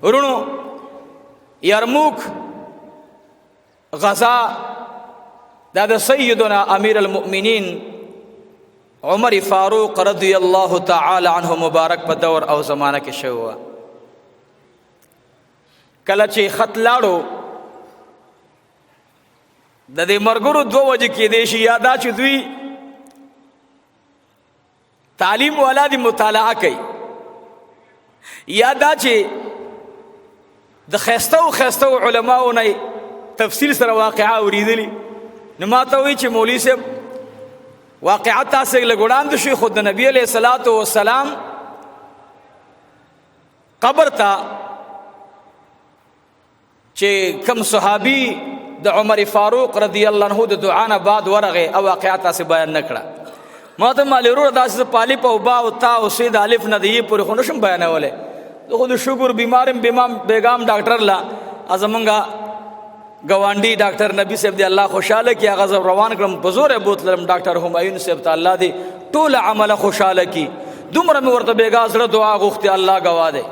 ورونو یرموک غزا دا د سیدنا امیر المؤمنین عمر فاروق رضی الله تعالی عنہ مبارک په دور او زمانہ کې شو. کله چې خط لاړو د دې مرګرو دوه وجه کې دی شي، یادا چې دوی تعلیم والا دي مطالعه کوي، یادا چې د خیستو علماو نه تفصیل سره واقعا اوریدلی. نو ما ته وی چې مولوی صاحب واقعا تاسو لګوړاند شي، خود د نبی علیہ الصلوۃ والسلام قبر ته چې کم صحابي د عمر فاروق رضی الله عنه د دعا نه بعد ورغه او واقعا تاسو بیان نکړه. ما ته مالورو داسې پالی په با او تا او سید الف نه دی پر خو نشم بیانوله. خو د شوګر بیمارم بیگام ډاکټر لا ازمنګا گوانډي ډاکټر نبی صاحب دی الله خوشاله کی هغه روان کړم په زور بوتلم ډاکټر همایون صاحب ته الله دی ټول عمل خوشاله کی دومره مې ورته بیګا سره دعا غوښتي الله گوا دی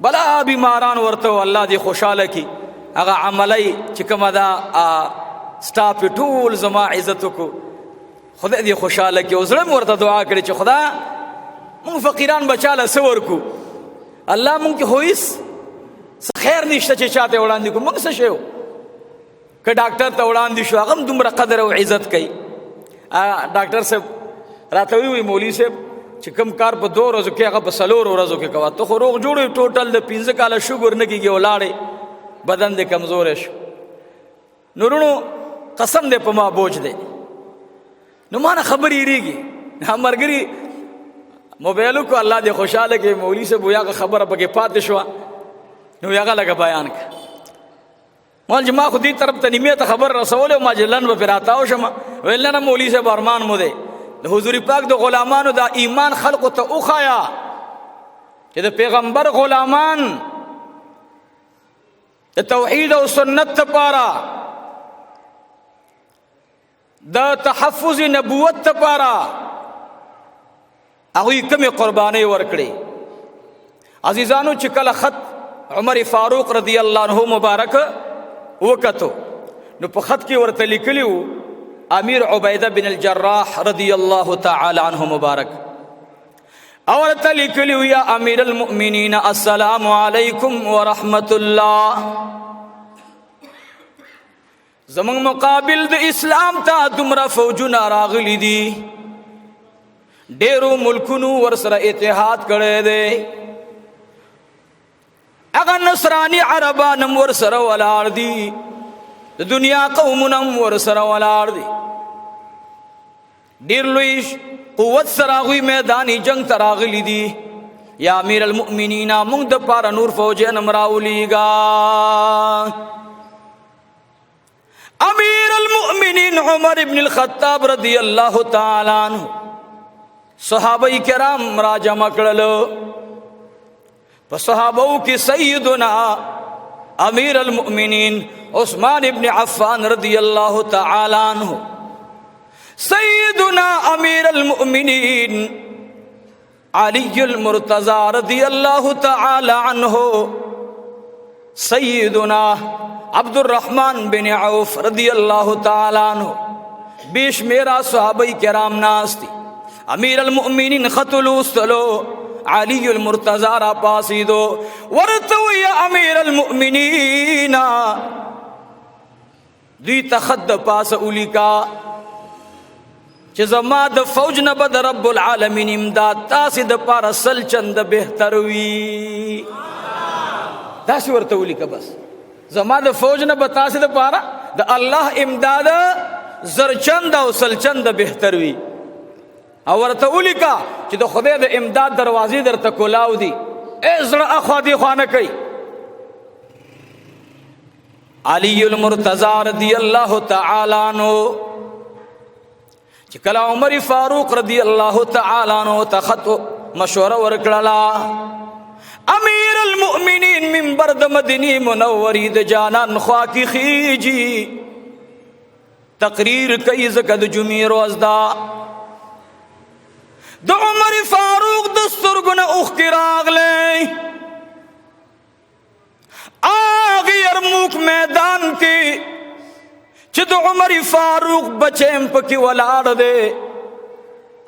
بلا بیماران ورته الله دی خوشاله کی هغه عملي چې کومه دا سټاپ ټول زما عزت کو خدای دی خوشاله کی. اوسره مې ورته دعا کړې چې خدا مونږ فقیران بچاله سور کو الله مونږ کې هویس خیر نشته چې چاته وړاندې کو مونږ څه شو که ډاکټر ته وړاندې شو هغه دومره قدر او عزت کوي. ډاکټر صاحب راته وی مولوی صاحب چې کم کار په 2 ورځو کې هغه په 4 ورځو کې کوه ته خو روغ جوړې ټوټل د 15 کاله شوګر نه کېږي ولاړې بدن دې کمزور شو. نورونو قسم دې په ما بوج دې نو ما نه خبرې ریږي مرګري موبایلو کو الله دې خوشاله کې مولوی صاحب ویا خبره پکې پاتې شو نو یاغه لګه بیان ک مال جما خو دې طرف ته نیمه ته خبر رسول ما جلن و پراتاو شمه ولنه مولوی صاحب ارمان مو دې د حضور پاک د غلامانو دا ایمان خلق ته اوخایا چې د پیغمبر غلامان د توحید او سنت لپاره د تحفظ نبوت لپاره هغه کومه قرباني ورکړي. عزیزانو چې کله خط عمر فاروق رضی الله عنه مبارک وکتو نو په خط کې ورته لیکلیو امیر عبیده بن الجراح رضی الله تعالی عنه مبارک او ورته لیکلیو یا امیر المؤمنین السلام علیکم ورحمت الله زمون مقابل د اسلام ته دومره فوجونه راغلي دي ډیرو ملکونو ورسره اتحاد کړی دی اغه نصرانی عربان ور سره ولاړ دي د دنیا قومونه ور سره ولاړ دي ډیر لوی قوت سره غوي میدانی جنگ تراغلی دي یا امیر المؤمنین موږ د پاره نور فوج نمراولیگا. امیر المؤمنین عمر ابن الخطاب رضی الله تعالی عنہ صحابه کرام را جمع کړل په صحابو کې سیدنا امیر المؤمنین عثمان ابن عفان رضی الله تعالی عنہ سیدنا امیر المؤمنین علی المرتضی رضی الله تعالی عنہ سیدنا عبد الرحمن بن عوف رضی الله تعالی عنہ بیش میرا صحابہ کرام ناستی امیر المؤمنین خطلو استلو علی المرتضی را پاسیدو ورتو یا امیر المؤمنین دوی تخد پاس اولی کا چې زما د فوج نه بد رب العالمین امداد تاسو د پاره سل چند بهتر وی تاسو ورته اولی کا بس زما د فوج نه به تاسو د پاره د الله امداد زرچند او سل چند بهتر وی او ورته ولیکا چې د خدای د امداد دروازې درته کولاو دي ازړه اخوا دی خوانه کوي. علی المرتضی رضی الله تعالی عنہ چې کله عمر فاروق رضی الله تعالی عنہ تخط مشوره ورکړه امیر المؤمنین منبر د مدینه منورې د جانان خوا کی خيجي تقریر کوي زکه د جمعې ورځ دا د عمر فاروق د سترګو نه اوښکې راغلې یرموک میدان کی چې د عمر فاروق بچیم پکې ولاړ دی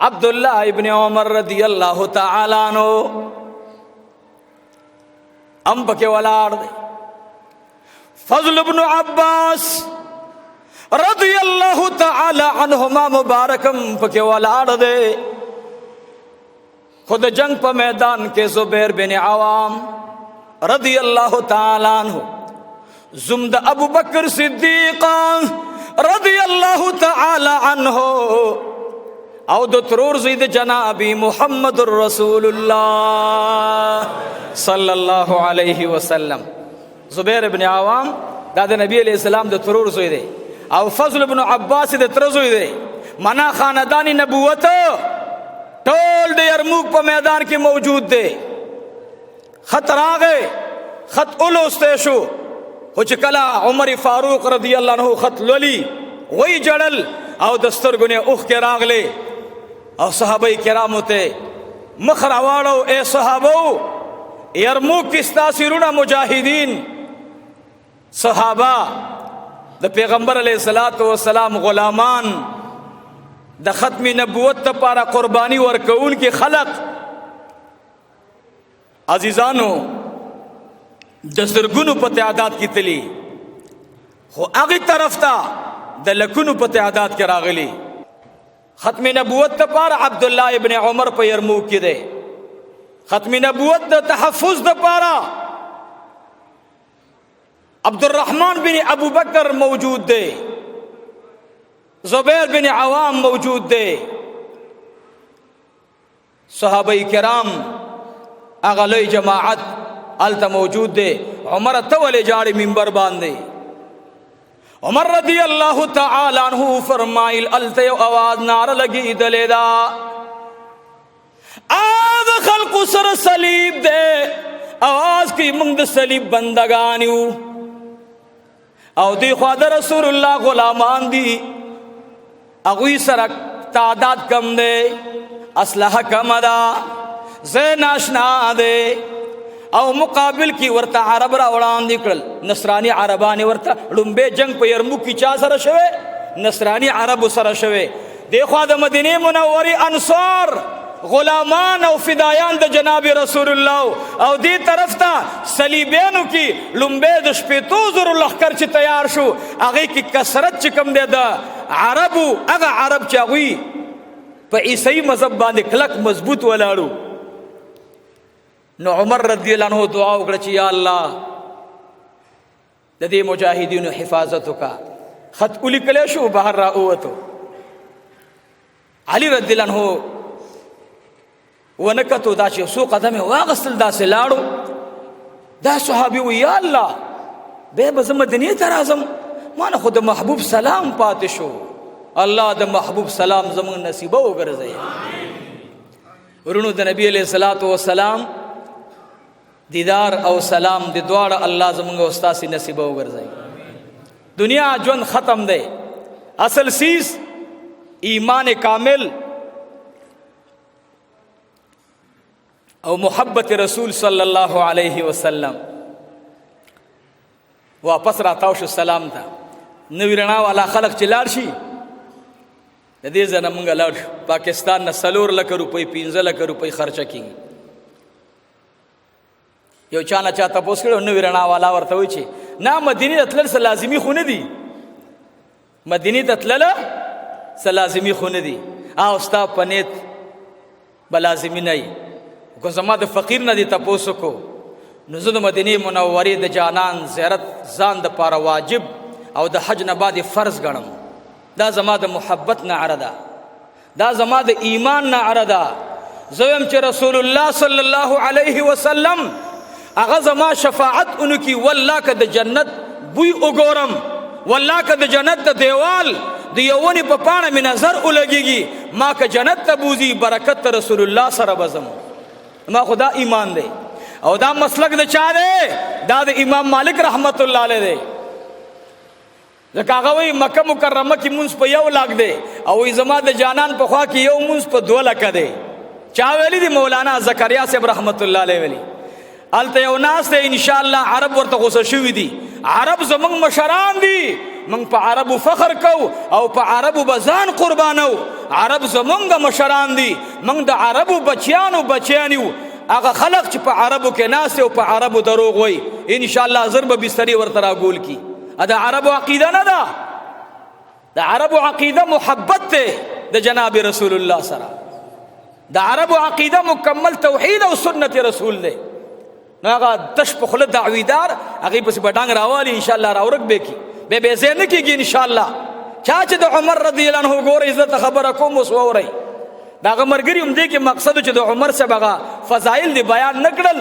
عبداللہ ابن عمر رضی اللہ تعالی عنہ ام پکې ولاړ دی فضل ابن عباس رضی اللہ تعالی عنہما مبارکم پکې ولاړ دی خود جنگ پا میدان کے زبیر بن عوام رضی اللہ تعالی عنہ زمد ابو بکر صدیق رضی اللہ تعالی عنہ او دو ترور زید جنابی محمد الرسول اللہ صلی اللہ علیہ وسلم زبیر بن عوام داد نبی علیہ السلام دو ترور زید او فضل بن عباس دو تر زید منا خاندانی نبوت ټول د یرموک په میدان کې موجود دی خط راغی خط اولوستی شو خو چې کله عمر فاروق رضی الله عنه خط لولي وی جړل او د سترګو نه اوښکې راغلې او صحابه کرامو ته مخ راواړو اے صحابو یرموک کې ستاسې وروڼه مجاهدین صحابه د پیغمبر علیه الصلاۃ والسلام غلامان د ختم نبوت لپاره قربانی ورکون کې خلق عزیزانو د زرګونو په تعداد کې تلی خو هغه طرف ته د لکونو په تعداد کې راغلی ختم نبوت لپاره عبدالله ابن عمر په یرموک کې دی ختم نبوت د تحفظ لپاره عبدالرحمن بن ابو بکر موجود دی زبیر بن عوام موجود دے صحابہ کرام اغلی جماعت علتا موجود دے عمر تولی جاڑی منبر باندے عمر رضی اللہ تعالی عنہ فرمائل علتا یو آواز نار لگی دلے دا آد خلق سر صلیب دے آواز کی منگ صلیب بندگانیو او دی خواد رسول اللہ غلامان دی اغوی سرک تعداد کم دے اسلحہ کم دا زین آشنا دے او مقابل کی ورطا عرب را وڑان دیکھل نصرانی عربانی ورطا لنبے جنگ پہ یرموک کی چا سر شوے نصرانی عرب سر شوے دیکھوا دا مدینی منوری انصار غلامان او فدایان دا جناب رسول اللہ او دی طرف تا صلیبینو کی لنبے دا شپیتو زر لخکر چی تیار شو اگئی کی کسرت چکم دے دا عربو اگا عرب چاگوی پا عیسائی مذہب باندے کلک مضبوط ولاړو نو عمر رضی اللہ عنہ دعا وکړه چې یا الله د دې مجاهدینو حفاظت وکا خط ولیکلی شو بهر را اووتو علی رضی اللہ عنہ ونکتو دا چې سو قدم واغستل داسې لاړو دا صحابي وی یا الله به به زه مدینې ته راځم مانه خو د محبوب سلام پاتې شو الله د محبوب سلام زموږ نصیبه وګرځوي ورونو د نبی علیہ الصلوۃ والسلام دیدار او سلام د دواړه الله زموږ استاد نصیبه وګرځوي دنیا ژوند ختم دی اصل سیز ایمان کامل او محبت رسول صلی اللہ علیہ وسلم واپس راتاو شو سلام تا نوی رنا والا خلق چی لار شي د دې ځنه مونږ لاړ شو پاکستان نه 4 لک روپۍ 15 لک روپۍ خرچه کیږي یو چا نه چاته پوس کړو نوی رنا والا ورته وی چې نه مدینه تلل څه لازمی خو نه دي مدینه ته تلل څه لازمی خو نه دي او ستا پنیت بلازمی نه کو زما د فقیر نه دي تاسو کو نو زه د مدینه منورې د جانان زیارت ځان د پاره واجب او د حج نه بعد فرض ګڼم دا زما د محبت نه عرضه دا زما د ایمان نه عرضه زویم چې رسول الله صلی الله علیه وسلم هغه زما شفاعت انکی والله که د جنت بوی وګورم والله که د جنت د دیوال د یوونی په پاڼه می نظر ولګیږي ما که جنت ته بوزي برکت رسول الله سره بزم ما خدا ایمان دی او دا مسلک د چا دی دا د امام مالک رحمت الله علیه دی ځکه هغه وایي مکه مکرمه کې مونځ په 1 لاک دی او وایي زما د جانان په خوا کې یو مونځ په 2 لکه دی چا ویلی دی مولانا زکریا صاحب رحمت الله علیه ویلی هلته یو ناس دی انشاءالله عرب ورته غوسه شوي دي عرب زمونږ مشران دي، موږ په عربو فخر کوو او په عربو به ځان قربانو. عرب زمونږ مشران دي، موږ د عربو بچیانو بچیان یو. هغه خلق چې په عربو کې ناست او په عربو دروغ وایي، انشاءالله زر به بسترې ورته راګول کي. د عربو عقیده نه ده، د عربو عقیده محبت ته د جناب رسول الله سره. د عربو عقیده مکمل توحید او سنت رسول دی. نو هغه تش په خوله دعویدار هغې پسې به ډنګ راوالي، انشاءالله راورک به کي، بیا بې ځای نه کېږي انشاءالله. چا چې د عمر رضی الله عنه ګورئ، زه ته خبره کوم اوس واورئ. د هغه ملګري هم دې کې مقصد چې د عمر صاحب هغه فضایل دې بیان نه کړل،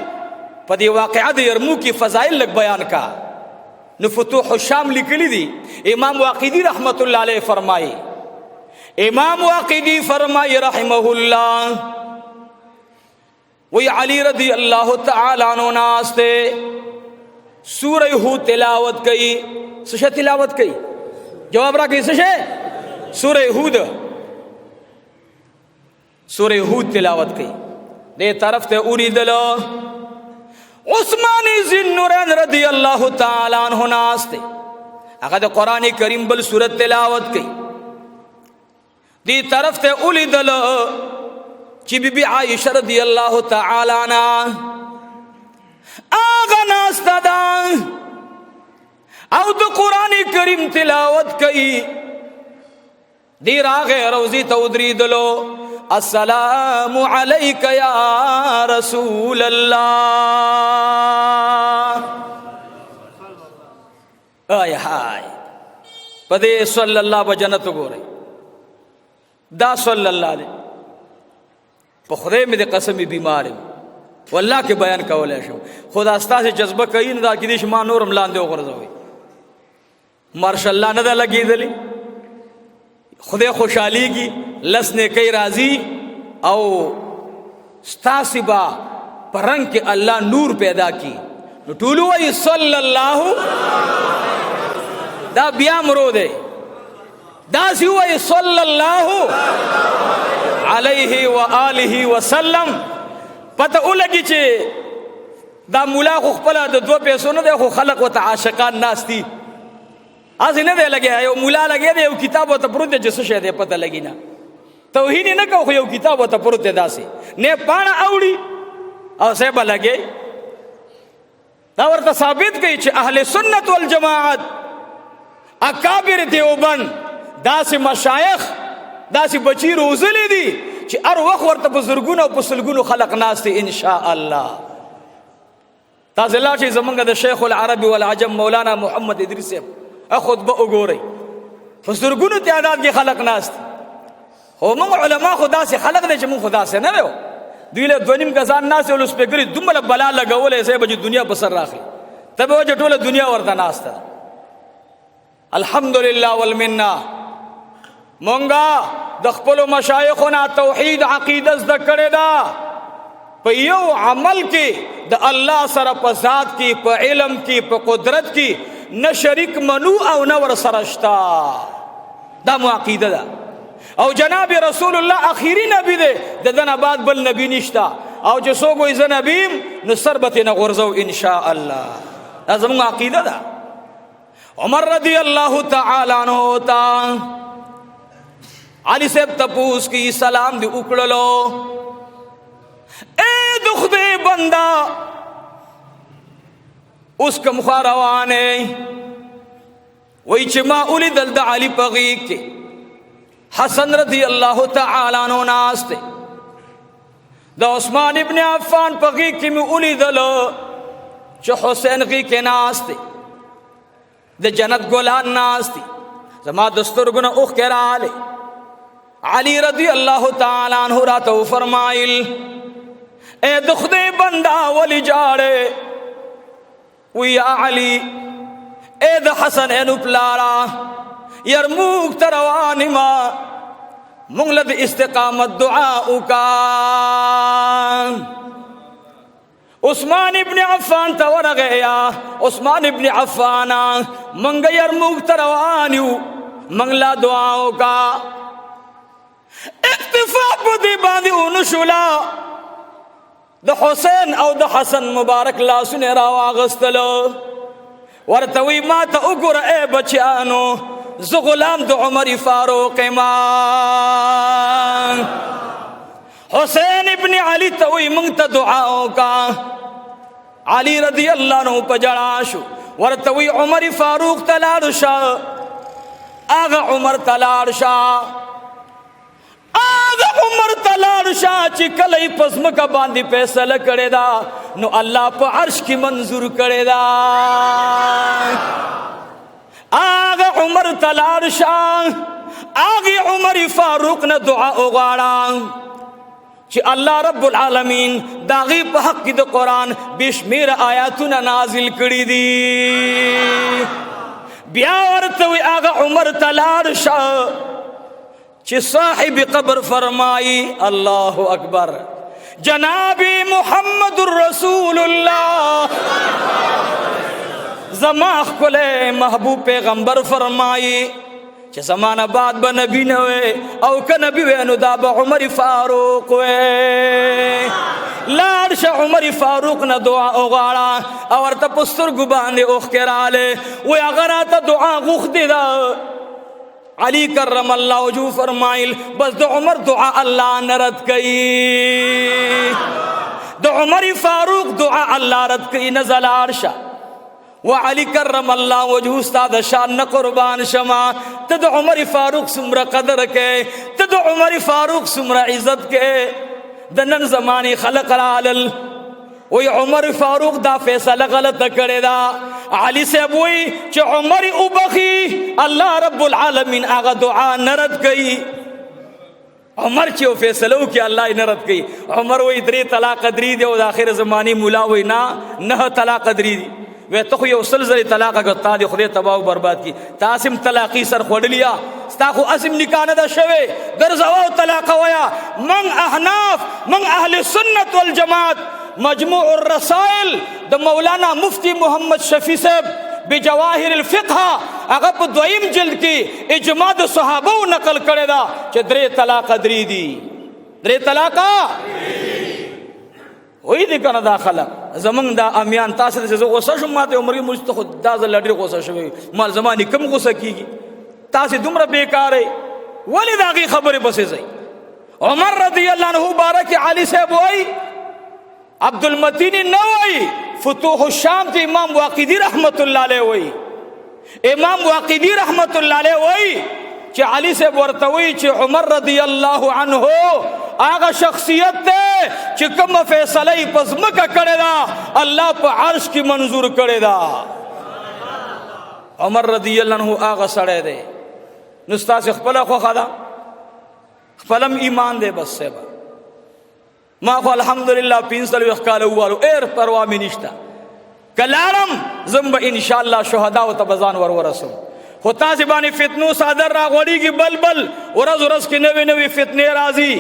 په دې واقعه د یرموک کې فضایل لږ بیان کا. نو فتوح الشام لیکلی دي، امام واقدي رحمت الله علیه فرمایي، امام واقدي فرمایي رحمه الله، وی علی رضی اللہ تعالی عنہ ناستے سورہ ہود تلاوت کئی. سشے تلاوت کئی؟ جواب را کئی سشے؟ سورہ ہود، سورہ ہود تلاوت کئی. دے طرف تے اوری دلو عثمان ذی النورین رضی اللہ تعالی عنہ ناستے اگر قرآن کریم بل سورت تلاوت کئی. دی طرف تے اولی دلو چی بی بی عائشہ رضی اللہ تعالی عنہ آغا ناستا دا او دو قرآن کریم تلاوت کئی. دیر آغے روزی تودری دلو السلام علیک یا رسول اللہ. آئے ہائے پدے صلی اللہ بجنت گو رہی دا صلی اللہ دے په خدای مې د قسمې بیمار یم والله کې بیان کولی شم، خدا ستاسې جذبه کوي نه دا کېدای شي ما نور هم لاندې وغورځوئ. مارشالله نه ده لګېدلې، خدای خوشحالیږي، لس نیکۍ راځي او ستاسې به په رنګ کې الله نور پیدا کی. نو ټولو وایي صلی الله، دا بیا مرو دی، داسې وایي صلی الله علیہ وآلہ وسلم. پتہ اولگی چے دا مولا خو خپلا د دو پیسو نه دی، خو خلق و تا عاشقان ناستی آسی نه دی لگے. یو مولا لگے دی، یو کتاب و تا پروت دی، جسو شے دی پتہ لگی نا توہینی نه کو، خو یو کتاب و تا پروت دی داسی نے پانا اوڑی او سیبا لگے. دا ورطا ثابت گئی چے اہل سنت والجماعت اکابر دیوبند داسی مشایخ داسی بچی روزلی دی چی ار وقت ورطا بزرگون و پسلگون خلق ناستی انشاءاللہ. تاز اللہ چی زمانگا دا شیخ العربی والعجم مولانا محمد ادریس خطبہ اگو رہی بزرگون تعداد کی خلق ناستی. ہو من علماء خدا سے خلق دے چی من خدا سے نہ رہو دویلے دونیم گزان ناستی اور اس پہ گری دمال بلا لگولے ایسے بجی دنیا بسر راخی تب وجہ ٹولے دنیا ورطا ناستا. الحمدللہ والمنہ مونگا د خپلو مشایخونا توحید عقیده زده کړې ده، په یو عمل کې د الله سره په ذات کې، په علم کې، په قدرت کې نه شریک منو او نه ور سره شتا. دا مو عقیده ده. او جناب رسول الله اخیری نبی دی، د دنه بعد بل نبی نشتا. او چې څوک وایي زه نبیم نو سر به ترې نه غورځو انشاءالله. دا زموږ عقیده ده. عمر رضی الله تعالی عنہ تا علی صاحب تپوس کی سلام دی اکڑلو، اے دخ دے بندہ اس کا مخاروانے وہی چما اولی دل دا علی پغیق کے حسن رضی اللہ تعالی عنہ ناستے دا عثمان ابن عفان پغیق کی میں اولی دلو چو حسین غی کے ناستے دا جنت گولان ناستی زما دستور گنا اخ کے رالے. علی رضی اللہ تعالیٰ عنہ راتو فرمائل اے دخدے بندہ ولی جاڑے ویا علی اے دا حسن اینو پلارا یرموک تروانی ما منگلد استقامت دعاؤ کا. عثمان ابن عفان تور گیا، عثمان ابن عفان منگ یرموک تروانیو منگلا دعاؤ کا. اکتفاق بدی باندی اونشولا دا حسین او دا حسن مبارک لاسو نے راو آغستلو ورته وی ما ته وګوره اے بچیانو زه غلام د عمر فاروق ما حسین ابن علی ته وی مونږ ته دعا وکا علی رضی الله عنه په جړا شو ورته وی عمر فاروق تلاړ شه آغا عمر تلاړ شه آغا عمر تلاړ شه چې کله یې په ځمکه باندې فیصله کړې ده نو الله په عرش کې منظور کړې ده آغا عمر تلاړ شه آغا عمر فاروق نه دعا وغواړه چې الله رب العالمین داغي په حق کې د قرآن بشمیر آیاتونه نازل کړي دي بیا ورته وی آغا عمر تلاړ شه چې صاحب قبر فرمائی اللہ اکبر جناب محمد رسول اللہ زمان کلے محبوب پیغمبر فرمائی چې زمانہ بعد به نبی نه وي او که نبی وي نو دا به عمر فاروق وي لاړ شه عمر فاروق نه دعا وغواړه او ورته په سترګو باندې اوښکې راغلې وایي هغه راته دعا غوښتې ده علی کرم اللہ وجو فرمائل بس دو عمر دعا اللہ نرد کئی دو عمر فاروق دعا اللہ رد کئی نزل عرشا وعلی کرم اللہ وجو استاد شان قربان شما تد عمر فاروق سمرا قدر کے تد عمر فاروق سمرا عزت کے دنن زمانی خلق رالل وی عمر فاروق دا فیصلہ غلط کرے دا علی صاحب وی چې عمر اوبخی اللہ رب العالمین آغا دعا نرد کئی عمر چې فیصلو کی اللہ نرد کئی عمر وی 3 طلاق دری دی او د آخر زمانی مولا وی نا 9 طلاق دری دی وی تو یو سلسله طلاق گتا دی خدای تباہ و برباد کی تاسم طلاقی سر خودلیا ستا خو اسم نکاح نه ده شوی ګرځاو طلاق ویا من احناف من اهل سنت والجماعت مجموع الرسائل د مولانا مفتی محمد شفیع صاحب بجواهر الفقه هغه په دویم جلد کې اجماع د صحابه نقل کړی دا چې 3 طلاق درې دي 3 طلاق وای دې کنه دا خلک زمنګ دا امیان تاسو ته زه غوسه شوم ماته عمر کې مجته خود دا لډری غوسه شوی مال زمانی کم غوسه کیږي تاسو دومره بیکارې ولی داغي خبره بسې زئی عمر رضی الله عنه بارک علی صاحب وای عبد المتین نووی فتوح الشام کے امام واقدی رحمت اللہ علیہ وی امام واقدی رحمت اللہ علیہ وی کہ علی سے ورتوی کہ عمر رضی اللہ عنہ آغا شخصیت دے کہ کم فیصلہ پزمکہ کرے دا اللہ پا عرش کی منظور کرے دا عمر رضی اللہ عنہ آغا سڑے دے نستا سے خپلا خو خدا خپلم ایمان دے بس سے با ما خو الحمدللہ 500 وقال اوالو ایر پروا می نشتا کلارم زمب انشاءاللہ شہداء و تبزان ورسو خطا زبانی فتنو صادر را غوڑی کی بلبل ورز ورز کی نوی نوی فتنے رازی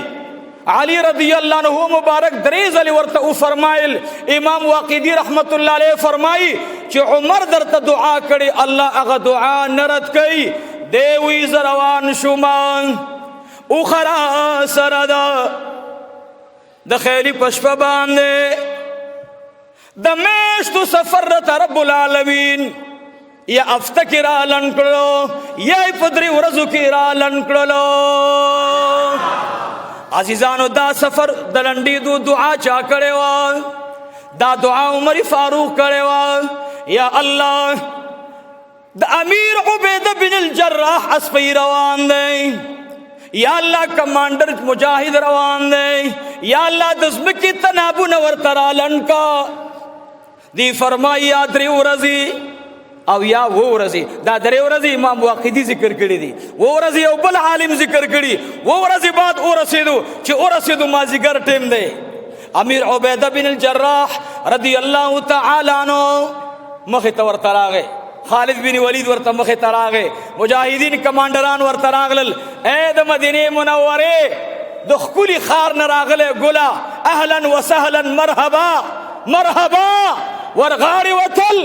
علی رضی اللہ عنہ مبارک دریز علی ورطا فرمائل امام واقدی رحمت اللہ علیہ فرمائی چی عمر در تا دعا کری اللہ اغا دعا نرد کئی دیوی زروان شمان اخرا سردا د خیلی پشپا باندے د میشتو سفر رتا رب العالمین یا افتکی را لنکڑو یا پدری ورزو کی را لنکڑو عزیزانو دا سفر دلنڈی دو دعا چا کرے وا دا دعا عمر فاروق کرے وا یا اللہ دا امیر عبید بن الجراح اسپی روان دے یا اللہ کمانڈر مجاہد روان دے یا اللہ دزمکی تنابو نور ترالن کا دی فرمائی یا دریو رضی او یا وہ رضی دا دریو رضی امام واقعی ذکر کری دی وہ رضی او بل عالم ذکر کری وہ رضی بعد او رسیدو چی او رسیدو مازی گر ٹیم دے امیر عبیدہ بن الجراح رضی اللہ تعالی عنہ مخی تور تراغے خالد بن ولید ورته مخه تراغه مجاهدین کمانډران ورته راغلل اے د مدینه منوره د خولي خار نه راغله ګلا اهلا وسهلا مرحبا مرحبا ورغاری وتل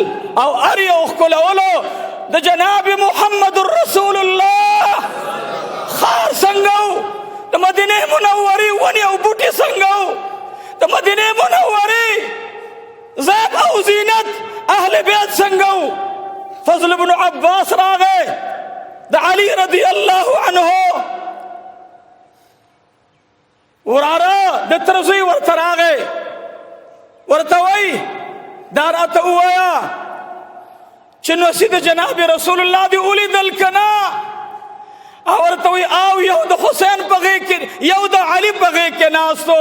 او اری او خلولو د جناب محمد رسول الله خار څنګه د مدینه منوره ونی او بوټي څنګه د مدینه منوره زاب او زینت اهل بیت څنګه فضل بن عباس راغے دا علی رضی اللہ عنہ ورارا دا ترزوی ورطا راغے ورطوئی داراتا اوایا چنو سید جناب رسول اللہ دی اولی دل کنا ورطوئی آو یو دا حسین پغے کے یو دا علی پغے کے ناستو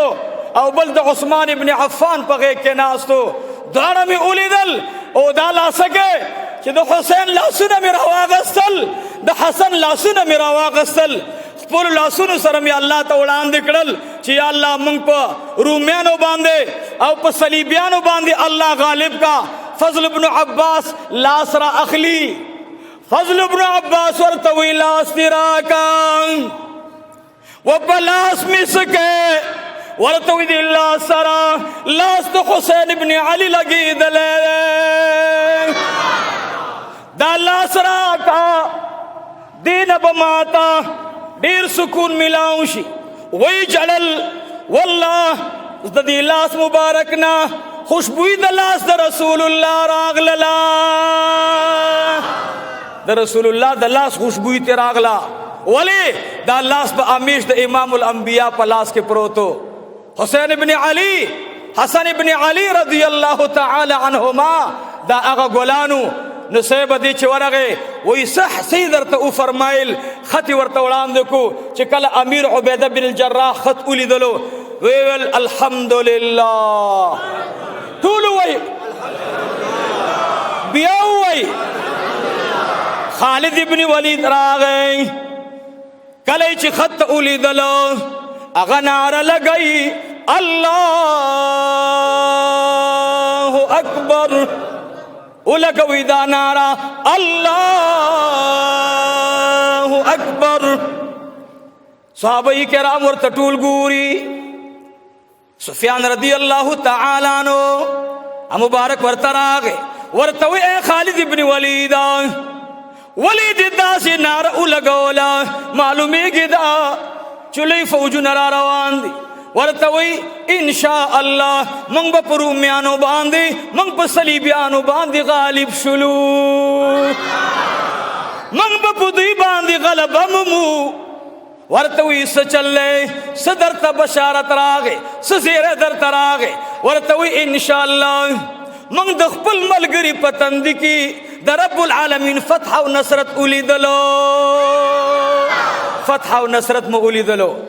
او بل دا عثمان ابن عفان پغے کے ناستو دارا میں اولی دل او دا لا سکے کہ دا حسین لاسونا میرا واغستل دا حسن لاسونا میرا واغستل خپل لاسونو سره می الله ته وړاندې کړل چې یا الله مونږ په رومیانو باندې او په صلیبیانو باندې الله غالب کا فضل ابن عباس لاس را اخلی فضل ابن عباس ورته وی لاس دی راکا و بلاس می سکے ورته وی دی لاس سره لاس د حسین ابن علی لګیدل دا لاس راکا دین بماتا دیر سکون ملاؤں شی وی جلل واللہ دا دی لاس مبارکنا خوشبوئی دا لاس دا رسول اللہ راغللا دا رسول اللہ دا لاس خوشبوئی تی راغلا ولی دا لاس با امیش دا امام الانبیاء پا لاس کے پروتو حسین ابن علی حسن ابن علی رضی اللہ تعالی عنہما دا اغا گولانو نصیب دی چی ورغے وی صح سیدر تا او فرمائل خطی ورطا وڑاند کو چی کل امیر عبیدہ بن الجراح خط اولی دلو ویول الحمدللہ طولو وی بیاو وی خالد ابن ولید راغے کلی چی خط اولی دلو اغنار لگئی اللہ اکبر اولگوی دا نارا اللہ اکبر صحابہ کرام ورطا ٹول گوری سفیان رضی اللہ تعالیٰ عنہ مبارک ورطا راگے ورطا وی اے خالد ابن ولیدہ ولید دا سی نارا اولگولا معلومی گدا چلی فوجو نرا روان دی ورتوی انشاءاللہ منگ با پرومیانو باندی منگ با صلیبیانو باندی غالب شلو منگ با پدی باندی غلب ممو ورتوی سچلے صدر تا بشارت راگے سزیر در تراگے ورتوی انشاءاللہ منگ دخپل ملگری پتندی کی در رب العالمین فتح و نصرت اولی دلو فتح و نصرت مو اولی دلو